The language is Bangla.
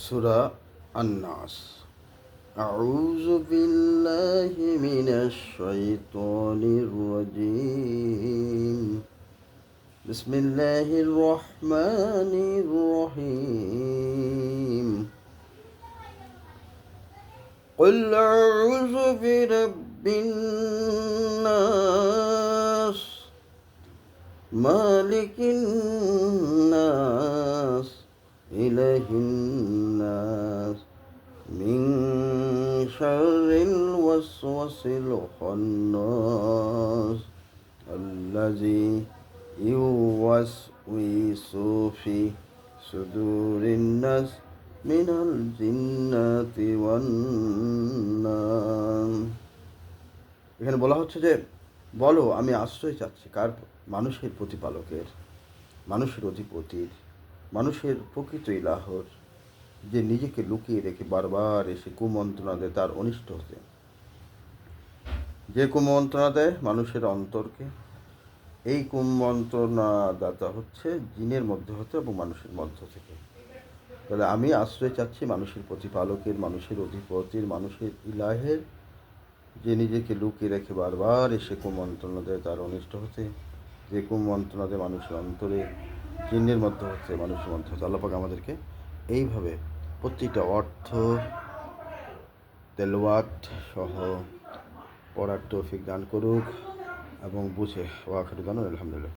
সূরা আন-নাস। আউযু বিল্লাহি মিনাশ শাইতানির রাজীম। বিসমিল্লাহির রহমানির রহিম। قل أعوذ برب الناس مالك الناس إله الناس من شر الوسوس الخناس الذي يوسوس في صدور الناس মিনাল জিন্নাতি ওয়ান নাস। এখানে বলা হচ্ছে যে বলো, আমি আশ্রয় চাচ্ছি কার? মানুষের প্রতিপালকের, মানুষের অধিপতির, মানুষের প্রকৃত ইলাহর, যে নিজেকে লুকিয়ে রেখে বারবার এসে কুমন্ত্রণা দেয় তার অনিষ্ট হতে। যে কুমন্ত্রণা দেয় মানুষের অন্তরকে, এই কুমন্ত্রণাদাতা হচ্ছে জিনের মধ্য হতে এবং মানুষের মধ্য থেকে। তাহলে আমি আশ্রয় চাচ্ছি মানুষের প্রতিপালকের, মানুষের অধিপতির, মানুষের ইলাহের, যে নিজেকে লুকিয়ে রেখে বারবার এসে কুমন্ত্রণা দেয় তার অনিষ্ট হতে। যে কুমন্ত্রণা দেয় মানুষের অন্তরে, জিনের মধ্যে হচ্ছে, মানুষের মধ্যে হচ্ছে। আল্লাহ পাক আমাদেরকে এইভাবে প্রতিটা অর্থ তেলাওয়াত সহ পড়ার তৌফিক দান করুক এবং বুঝে। ওয়া আখিরু দাওয়ানা আলহামদুলিল্লাহ।